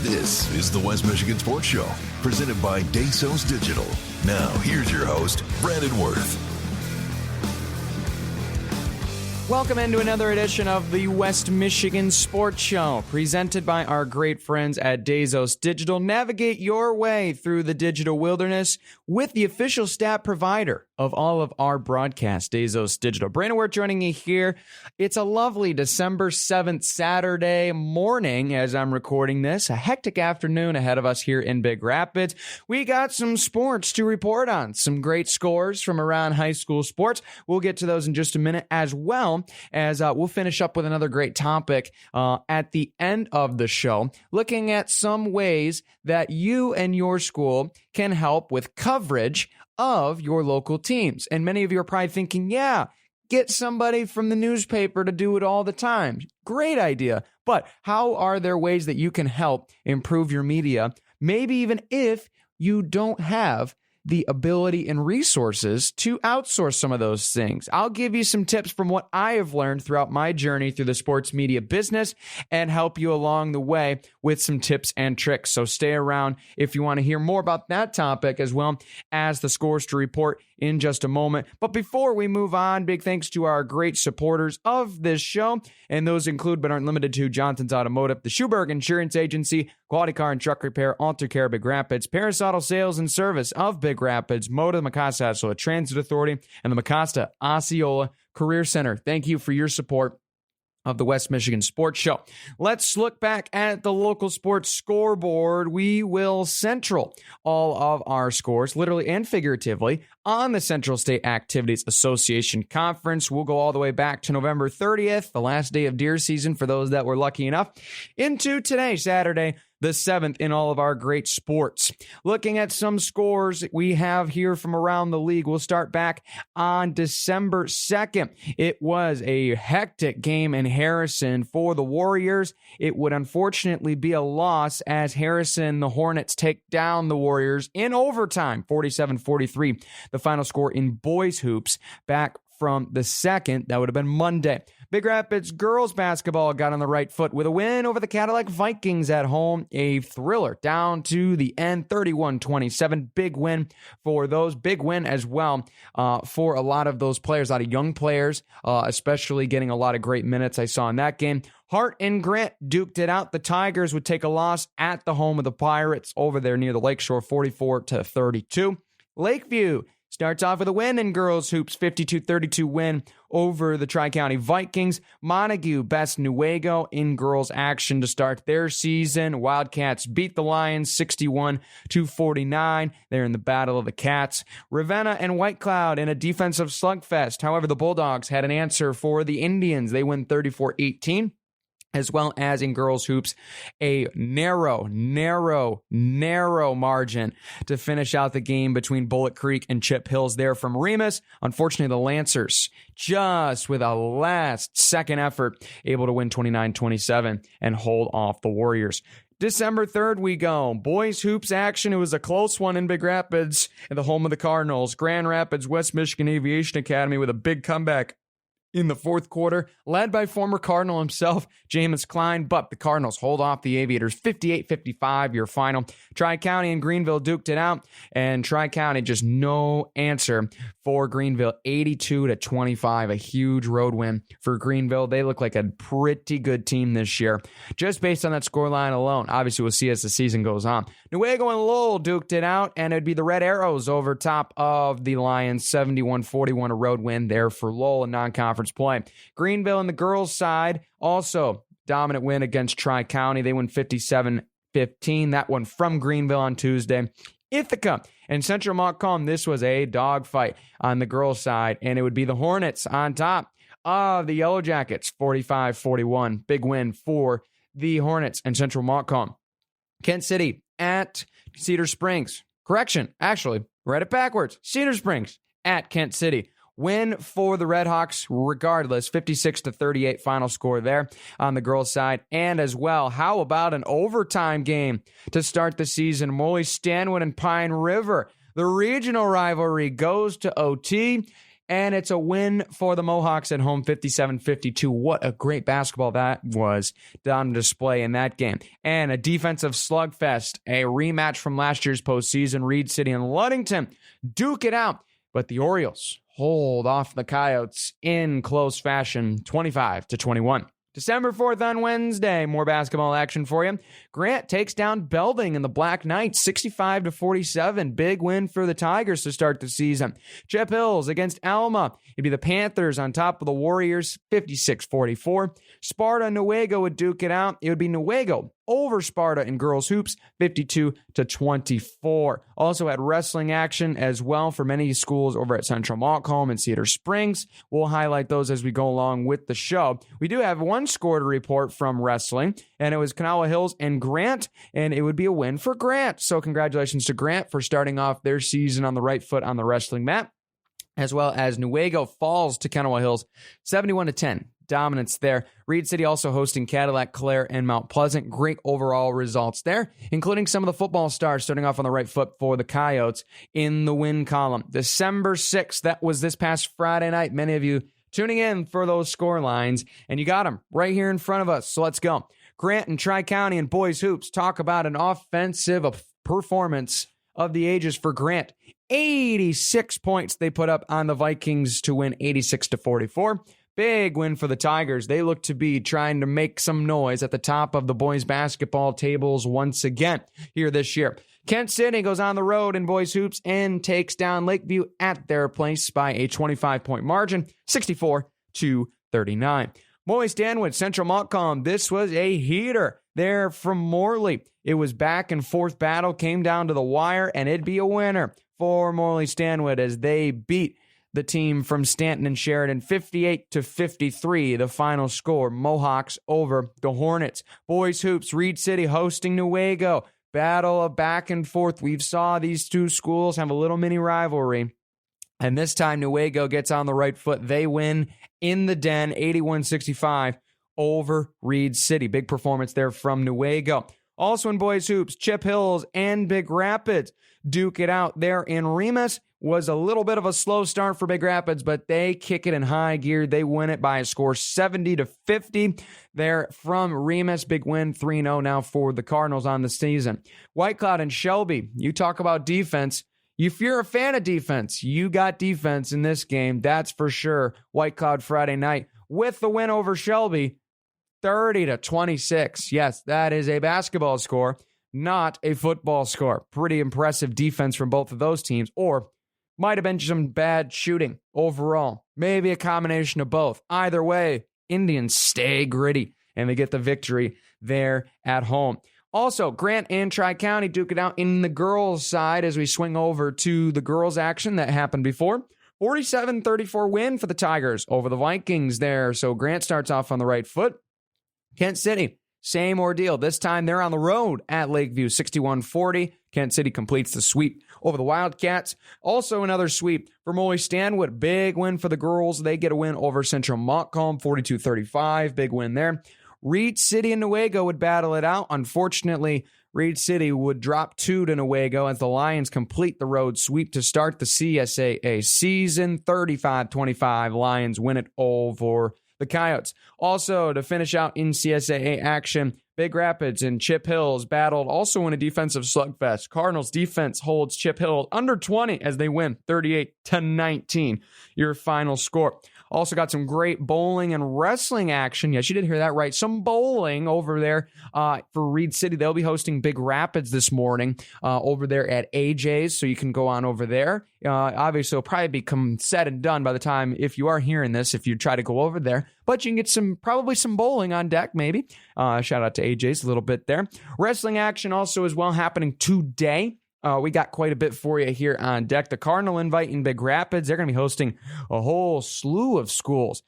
This is the West Michigan Sports Show, presented by Dasos Digital. Now, here's your host, Brandon Wirth. Welcome into another edition of the West Michigan Sports Show, presented by our great friends at Dasos Digital. Navigate your way through the digital wilderness with the official stat provider of all of our broadcasts, Dasos Digital. Brandon, we're joining you here. It's a lovely December 7th Saturday morning as I'm recording this. A hectic afternoon ahead of us here in Big Rapids. We got some sports to report on, some great scores from around high school sports. We'll get to those in just a minute, as well as we'll finish up with another great topic at the end of the show, looking at some ways that you and your school can help with coverage of your local teams. And many of you are probably thinking, yeah, get somebody from the newspaper to do it all the time. Great idea. But how are there ways that you can help improve your media, maybe even if you don't have the ability and resources to outsource some of those things? I'll give you some tips from what I have learned throughout my journey through the sports media business and help you along the way with some tips and tricks. So stay around if you want to hear more about that topic, as well as the scores to report in just a moment. But before we move on, big thanks to our great supporters of this show, and those include but aren't limited to Johnson's Automotive, the Schuberg Insurance Agency, Quality Car and Truck Repair, Alter Care Big Rapids, Parasaddle Sales and Service of Big Rapids, Moda Mecosta Osceola Transit Authority, and the Mecosta Osceola Career Center. Thank you for your support of the West Michigan Sports Show. Let's look back at the local sports scoreboard. We will central all of our scores, literally and figuratively, on the Central State Activities Association Conference. We'll go all the way back to November 30th, the last day of deer season for those that were lucky enough, into today, Saturday, the 7th, in all of our great sports. Looking at some scores we have here from around the league, we'll start back on December 2nd. It was a hectic game in Harrison for the Warriors. It would unfortunately be a loss as Harrison, the Hornets, take down the Warriors in overtime, 47-43. The final score in boys hoops back from the 2nd. That would have been Monday. Big Rapids girls basketball got on the right foot with a win over the Cadillac Vikings at home. A thriller down to the end, 31-27. Big win for those. Big win as well for a lot of those players, a lot of young players, especially getting a lot of great minutes I saw in that game. Hart and Grant duked it out. The Tigers would take a loss at the home of the Pirates over there near the Lakeshore, 44-32. Lakeview starts off with a win in girls hoops, 52-32 win over the Tri-County Vikings. Montague best Newaygo in girls action to start their season. Wildcats beat the Lions 61-49. They're in the Battle of the Cats. Ravenna and White Cloud in a defensive slugfest. However, the Bulldogs had an answer for the Indians. They win 34-18. As well as in girls hoops, a narrow margin to finish out the game between Bullet Creek and Chip Hills there from Remus. Unfortunately, the Lancers, just with a last-second effort, able to win 29-27 and hold off the Warriors. December 3rd, we go. Boys hoops action. It was a close one in Big Rapids, at the home of the Cardinals. Grand Rapids West Michigan Aviation Academy with a big comeback in the fourth quarter, led by former Cardinal himself, Jameis Klein, but the Cardinals hold off the Aviators 58-55, your final. Tri-County and Greenville duked it out, and Tri-County just no answer for Greenville, 82-25, a huge road win for Greenville. They look like a pretty good team this year, just based on that scoreline alone. Obviously, we'll see as the season goes on. Newaygo and Lowell duked it out, and it'd be the Red Arrows over top of the Lions, 71-41, a road win there for Lowell in non-conference play. Greenville on the girls' side, also dominant win against Tri-County. They win 57-15. That one from Greenville on Tuesday. Ithaca and Central Montcalm, this was a dogfight on the girls' side, and it would be the Hornets on top of the Yellow Jackets, 45-41. Big win for the Hornets and Central Montcalm. Kent City at Cedar Springs. Correction, actually, read it backwards. Cedar Springs at Kent City. Win for the Redhawks regardless, 56-38 final score there on the girls' side. And as well, how about an overtime game to start the season? Molly Stanwood and Pine River. The regional rivalry goes to OT. And it's a win for the Mohawks at home, 57-52. What a great basketball that was on display in that game. And a defensive slugfest, a rematch from last year's postseason. Reed City and Ludington duke it out. But the Orioles hold off the Coyotes in close fashion, 25-21. December 4th on Wednesday, more basketball action for you. Grant takes down Belding in the Black Knights, 65-47. Big win for the Tigers to start the season. Chip Hills against Alma. It'd be the Panthers on top of the Warriors, 56-44. Sparta and Newaygo would duke it out. It would be Newaygo over Sparta in girls hoops, 52-24. Also had wrestling action as well for many schools over at Central Montcalm and Cedar Springs. We'll highlight those as we go along with the show. We do have one score to report from wrestling, and it was Kanawha Hills and Grant, and it would be a win for Grant. So congratulations to Grant for starting off their season on the right foot on the wrestling mat, as well as Newaygo falls to Kanawha Hills, 71-10. Dominance there. Reed City also hosting Cadillac, Clare, and Mount Pleasant. Great overall results there, including some of the football stars starting off on the right foot for the Coyotes in the win column. December 6th, that was this past Friday night. Many of you tuning in for those score lines, and you got them right here in front of us. So let's go. Grant and Tri-County and Boys Hoops talk about an offensive performance of the ages for Grant. 86 points they put up on the Vikings to win 86-44. Big win for the Tigers. They look to be trying to make some noise at the top of the boys basketball tables once again here this year. Kent City goes on the road in boys hoops and takes down Lakeview at their place by a 25-point margin, 64-39. Morley Stanwood, Central Montcalm. This was a heater there from Morley. It was back and forth battle, came down to the wire, and it'd be a winner for Morley Stanwood as they beat the team from Stanton and Sheridan, 58-53, the final score. Mohawks over the Hornets. Boys hoops, Reed City hosting Newaygo. Battle of back and forth. We've saw these two schools have a little mini rivalry. And this time Newaygo gets on the right foot. They win in the den, 81-65 over Reed City. Big performance there from Newaygo. Also in boys hoops, Chip Hills and Big Rapids duke it out there in Remus. Was a little bit of a slow start for Big Rapids, but they kick it in high gear. They win it by a score 70-50. There from Remus. Big win, 3-0 now for the Cardinals on the season. White Cloud and Shelby, you talk about defense. If you're a fan of defense, you got defense in this game. That's for sure. White Cloud Friday night with the win over Shelby, 30-26. Yes, that is a basketball score, not a football score. Pretty impressive defense from both of those teams, or might have been some bad shooting overall. Maybe a combination of both. Either way, Indians stay gritty, and they get the victory there at home. Also, Grant and Tri-County duke it out in the girls' side as we swing over to the girls' action that happened before. 47-34 win for the Tigers over the Vikings there. So Grant starts off on the right foot. Kent City, same ordeal. This time they're on the road at Lakeview, 61-40. Kent City completes the sweep over the Wildcats. Also another sweep for Morley Stanwood. Big win for the girls. They get a win over Central Montcalm, 42-35. Big win there. Reed City and Newaygo would battle it out. Unfortunately, Reed City would drop 2 to Newaygo as the Lions complete the road sweep to start the CSAA season. 35-25. Lions win it over the Coyotes. Also, to finish out in CSAA action, Big Rapids and Chip Hills battled also in a defensive slugfest. Cardinals defense holds Chip Hills under 20 as they win 38-19. Your final score. Also got some great bowling and wrestling action. Yes, you did hear that right. Some bowling over there for Reed City. They'll be hosting Big Rapids this morning over there at AJ's, so you can go on over there. Obviously, it'll probably become said and done by the time, if you are hearing this, if you try to go over there. But you can get probably some bowling on deck, maybe. Shout out to AJ's a little bit there. Wrestling action also as well happening today. We got quite a bit for you here on deck. The Cardinal Invite in Big Rapids, they're going to be hosting a whole slew of schools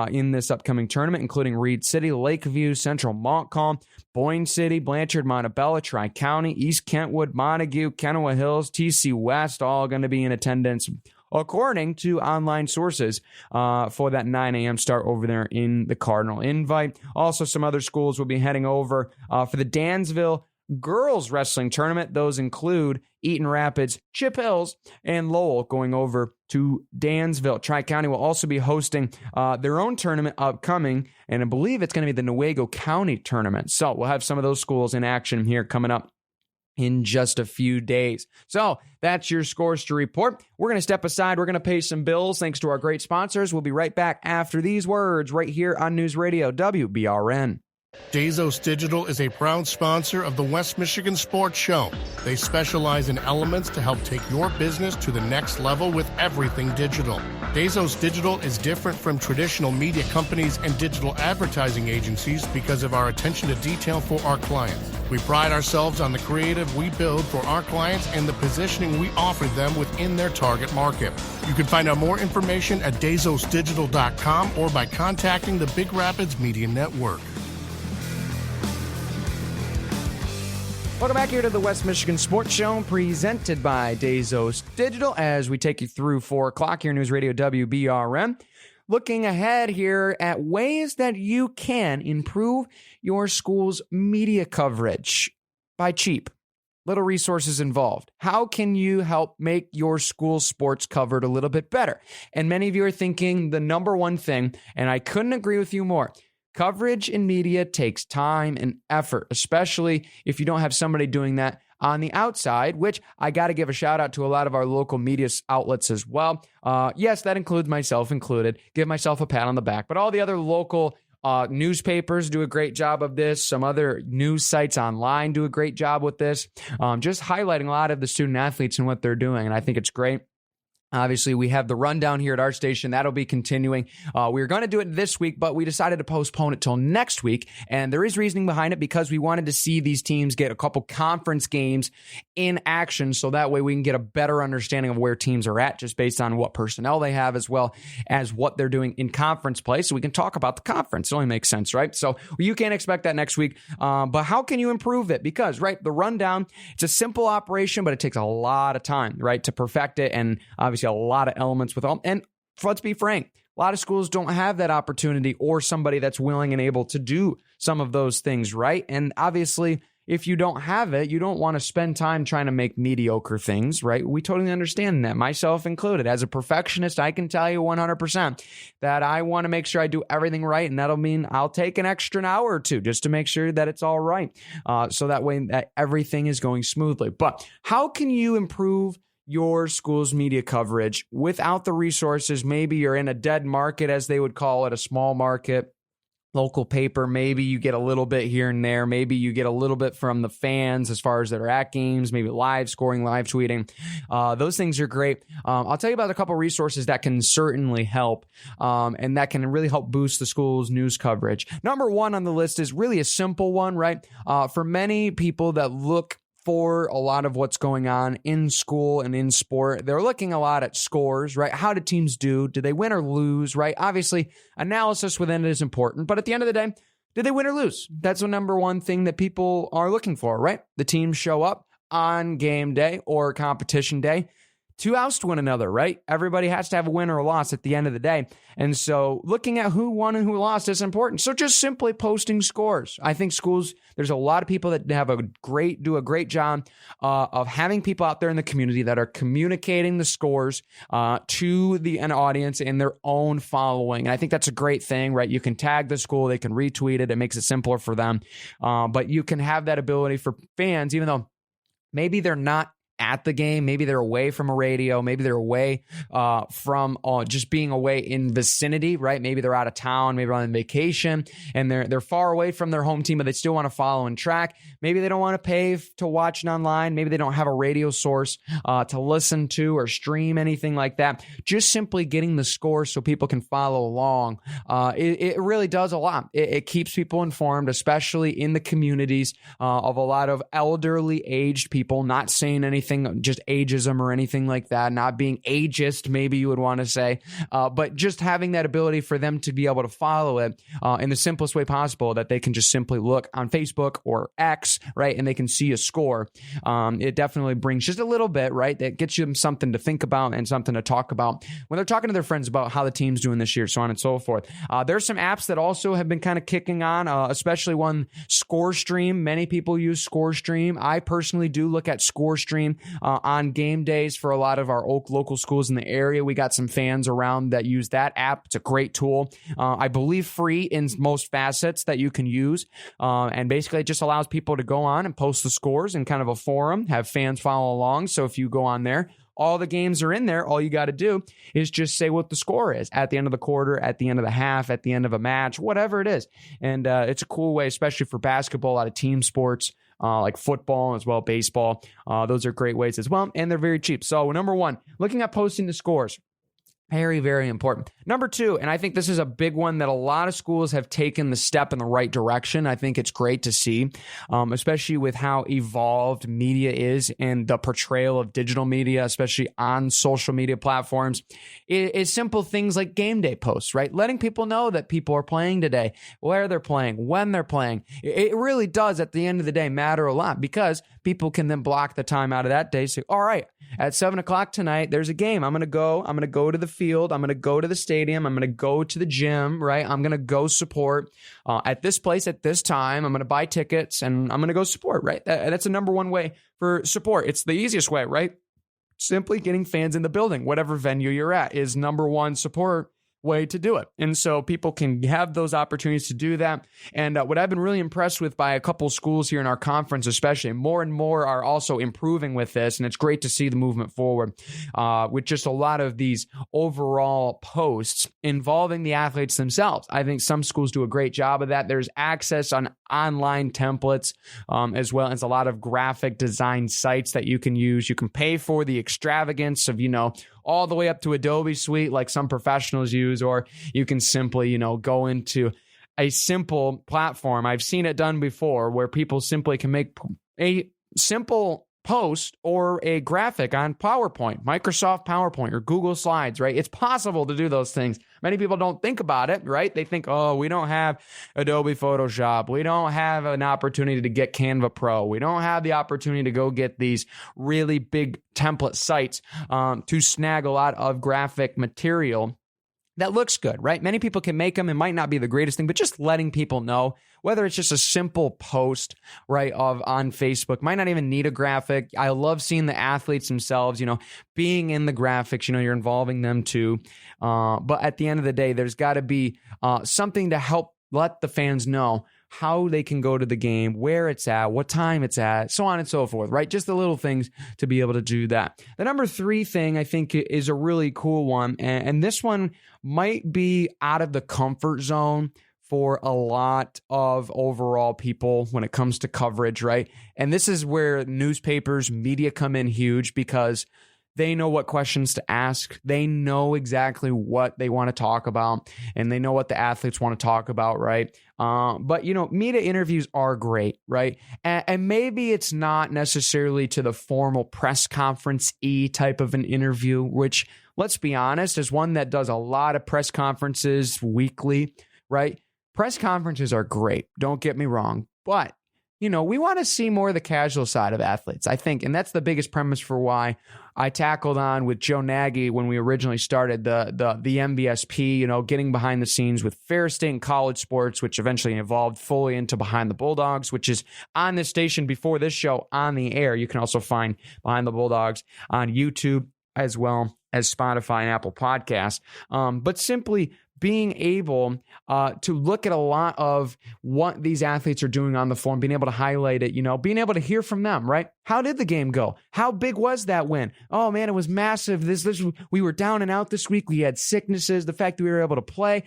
in this upcoming tournament, including Reed City, Lakeview, Central Montcalm, Boyne City, Blanchard, Montebello, Tri-County, East Kentwood, Montague, Kanawha Hills, TC West, all going to be in attendance, according to online sources, for that 9 a.m. start over there in the Cardinal Invite. Also, some other schools will be heading over for the Dansville girls wrestling tournament. Those include Eaton Rapids, Chip Hills, and Lowell going over to Dansville. Tri-County will also be hosting their own tournament upcoming, and I believe it's going to be the Newaygo County tournament. So we'll have some of those schools in action here coming up in just a few days. So that's your scores to report. We're going to step aside. We're going to pay some bills thanks to our great sponsors. We'll be right back after these words right here on News Radio WBRN. Dazos Digital is a proud sponsor of the West Michigan Sports Show. They specialize in elements to help take your business to the next level with everything digital. Dazos Digital is different from traditional media companies and digital advertising agencies because of our attention to detail for our clients. We pride ourselves on the creative we build for our clients and the positioning we offer them within their target market. You can find out more information at dazosdigital.com or by contacting the Big Rapids Media Network. Welcome back here to the West Michigan Sports Show, presented by Dazos Digital, as we take you through 4 o'clock here, News Radio WBRN. Looking ahead here at ways that you can improve your school's media coverage by cheap. Little resources involved. How can you help make your school sports covered a little bit better? And many of you are thinking the number one thing, and I couldn't agree with you more. Coverage in media takes time and effort, especially if you don't have somebody doing that on the outside, which I got to give a shout out to a lot of our local media outlets as well. Yes, that includes myself included. Give myself a pat on the back. But all the other local newspapers do a great job of this. Some other news sites online do a great job with this. Just highlighting a lot of the student athletes and what they're doing. And I think it's great. Obviously, we have the rundown here at our station. That'll be continuing. We were going to do it this week, but we decided to postpone it till next week. And there is reasoning behind it because we wanted to see these teams get a couple conference games in action. So that way we can get a better understanding of where teams are at just based on what personnel they have as well as what they're doing in conference play. So we can talk about the conference. It only makes sense, right? So you can't expect that next week. But how can you improve it? Because, right, the rundown, it's a simple operation, but it takes a lot of time, right, to perfect it. And obviously, a lot of elements with all. And let's be frank, a lot of schools don't have that opportunity or somebody that's willing and able to do some of those things, right? And obviously, if you don't have it, you don't want to spend time trying to make mediocre things, right? We totally understand that, myself included. As a perfectionist, I can tell you 100% that I want to make sure I do everything right, and that'll mean I'll take an extra hour or two just to make sure that it's all right, so that way that everything is going smoothly. But how can you improve your school's media coverage without the resources? Maybe you're in a dead market, as they would call it, a small market, local paper. Maybe you get a little bit here and there. Maybe you get a little bit from the fans as far as that are at games, maybe live scoring, live tweeting. Those things are great. I'll tell you about a couple resources that can certainly help, and that can really help boost the school's news coverage. Number one on the list is really a simple one, right? For many people that look for a lot of what's going on in school and in sport, they're looking a lot at scores, right? How did teams do? Did they win or lose, right? Obviously, analysis within it is important, but at the end of the day, did they win or lose? That's the number one thing that people are looking for, right? The teams show up on game day or competition day to oust one another, right? Everybody has to have a win or a loss at the end of the day. And so looking at who won and who lost is important. So just simply posting scores. I think schools, there's a lot of people that do a great job of having people out there in the community that are communicating the scores to an audience in their own following. And I think that's a great thing, right? You can tag the school, they can retweet it. It makes it simpler for them. But you can have that ability for fans, even though maybe they're not at the game, maybe they're away from a radio, maybe they're away from just being away in vicinity, right? Maybe they're out of town, maybe they're on vacation, and they're far away from their home team, but they still want to follow and track. Maybe they don't want to pay to watch it online. Maybe they don't have a radio source to listen to or stream anything like that. Just simply getting the score so people can follow along. It really does a lot. It keeps people informed, especially in the communities of a lot of elderly aged people, not saying anything anything, just ageism or anything like that, not being ageist, maybe you would want to say, but just having that ability for them to be able to follow it in the simplest way possible, that they can just simply look on Facebook or X, right, and they can see a score. It definitely brings just a little bit, right, that gets them something to think about and something to talk about when they're talking to their friends about how the team's doing this year, so on and so forth. There's some apps that also have been kind of kicking on, especially one, ScoreStream. Many people use ScoreStream. I personally do look at ScoreStream on game days for a lot of our local schools in the area. We got some fans around that use that app. It's a great tool. I believe free in most facets that you can use. And basically it just allows people to go on and post the scores in kind of a forum, have fans follow along. So if you go on there, all the games are in there. All you got to do is just say what the score is at the end of the quarter, at the end of the half, at the end of a match, whatever it is. And it's a cool way, especially for basketball, a lot of team sports like football as well, baseball. Those are great ways as well, and they're very cheap. So number one, looking at posting the scores. Very, very important. Number two, and I think this is a big one that a lot of schools have taken the step in the right direction. I think it's great to see, especially with how evolved media is and the portrayal of digital media, especially on social media platforms, is simple things like game day posts, right? Letting people know that people are playing today, where they're playing, when they're playing. It really does, at the end of the day, matter a lot, because people can then block the time out of that day. Say, all right, at 7:00 tonight, there's a game. I'm going to go to the field. I'm going to go to the stadium. I'm going to go to the gym, right? I'm going to go support at this place at this time. I'm going to buy tickets and I'm going to go support, right? That's the number one way for support. It's the easiest way, right? Simply getting fans in the building, whatever venue you're at, is number one support way to do it. And so people can have those opportunities to do that. And what I've been really impressed with by a couple schools here in our conference, especially, more and more are also improving with this. And it's great to see the movement forward with just a lot of these overall posts involving the athletes themselves. I think some schools do a great job of that. There's access on online templates as well as a lot of graphic design sites that you can use. You can pay for the extravagance of, all the way up to Adobe Suite like some professionals use, or you can simply, go into a simple platform. I've seen it done before where people simply can make a simple post or a graphic on PowerPoint, Microsoft PowerPoint or Google Slides, right? It's possible to do those things. Many people don't think about it, right? They think, oh, we don't have Adobe Photoshop. We don't have an opportunity to get Canva Pro. We don't have the opportunity to go get these really big template sites to snag a lot of graphic material that looks good, right? Many people can make them. It might not be the greatest thing, but just letting people know, whether it's just a simple post, right, on Facebook, might not even need a graphic. I love seeing the athletes themselves, being in the graphics, you're involving them too. But at the end of the day, there's got to be something to help let the fans know how they can go to the game, where it's at, what time it's at, so on and so forth, right? Just the little things to be able to do that. The number three thing I think is a really cool one, and this one might be out of the comfort zone for a lot of overall people when it comes to coverage, right? And this is where newspapers, media come in huge, because they know what questions to ask. They know exactly what they want to talk about, and they know what the athletes want to talk about, right? But, media interviews are great, right? And maybe it's not necessarily to the formal press conference-y type of an interview, which, let's be honest, is one that does a lot of press conferences weekly, right? Press conferences are great. Don't get me wrong. But, we want to see more of the casual side of athletes, I think. And that's the biggest premise for why I tackled on with Joe Nagy when we originally started the MBSP, getting behind the scenes with Ferris State and college sports, which eventually evolved fully into Behind the Bulldogs, which is on this station before this show on the air. You can also find Behind the Bulldogs on YouTube as well as Spotify and Apple Podcasts. But simply being able to look at a lot of what these athletes are doing on the floor and being able to highlight it, being able to hear from them, right? How did the game go? How big was that win? Oh man, it was massive. We were down and out this week. We had sicknesses. The fact that we were able to play,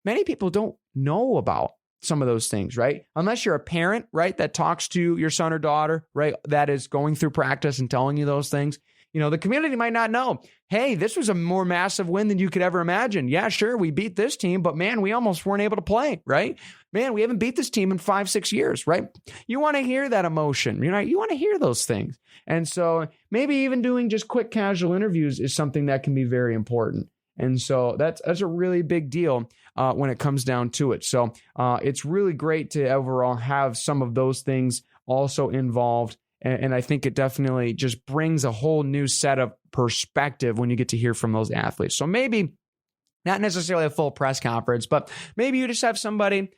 many people don't know about some of those things, right? Unless you're a parent, right, that talks to your son or daughter, right, that is going through practice and telling you those things. The community might not know, hey, this was a more massive win than you could ever imagine. Yeah, sure, we beat this team, but man, we almost weren't able to play, right? man, we haven't beat this team in 5-6 years, right? You want to hear that emotion. You want to hear those things. And so maybe even doing just quick casual interviews is something that can be very important. And so that's a really big deal when it comes down to it. So it's really great to overall have some of those things also involved. And I think it definitely just brings a whole new set of perspective when you get to hear from those athletes. So maybe not necessarily a full press conference, but maybe you just have somebody,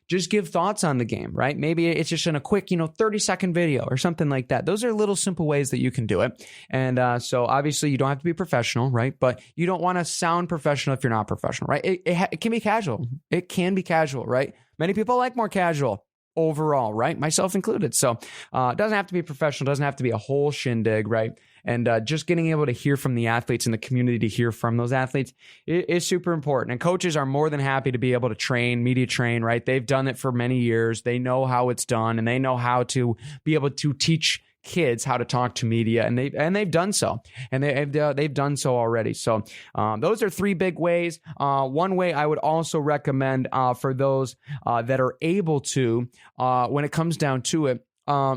just give thoughts on the game, right? Maybe it's just in a quick, 30-second video or something like that. Those are little simple ways that you can do it. And so obviously you don't have to be professional, right? But you don't want to sound professional if you're not professional, right? It can be casual. It can be casual, right? Many people like more casual overall, right? Myself included. So it doesn't have to be professional, doesn't have to be a whole shindig, right? And just getting able to hear from the athletes and the community to hear from those athletes is super important. And coaches are more than happy to be able to media train, right? They've done it for many years. They know how it's done, and they know how to be able to teach kids how to talk to media, and they've done so, and they've done so already. So those are 3 big ways. One way I would also recommend for those that are able to, when it comes down to it,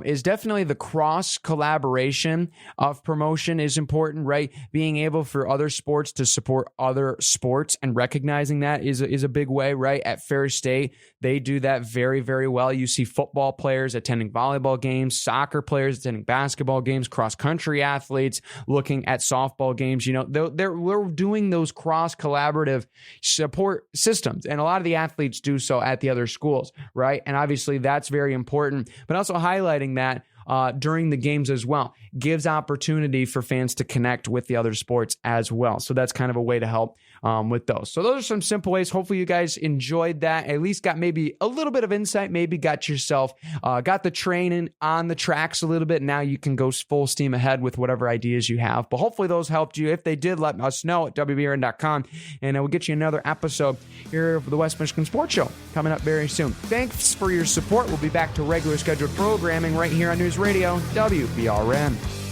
is definitely the cross collaboration of promotion is important, right? Being able for other sports to support other sports and recognizing that is a big way, right? At Ferris State, they do that very, very well. You see football players attending volleyball games, soccer players attending basketball games, cross-country athletes looking at softball games. We're doing those cross collaborative support systems, and a lot of the athletes do so at the other schools, right? And obviously that's very important, but also highlighting that during the games as well gives opportunity for fans to connect with the other sports as well. So that's kind of a way to help with those. So those are some simple ways. Hopefully you guys enjoyed that. At least got maybe a little bit of insight, maybe got yourself, got the training on the tracks a little bit. Now you can go full steam ahead with whatever ideas you have. But hopefully those helped you. If they did, let us know at WBRN.com, and we'll get you another episode here for the West Michigan Sports Show coming up very soon. Thanks for your support. We'll be back to regular scheduled programming right here on News Radio WBRN.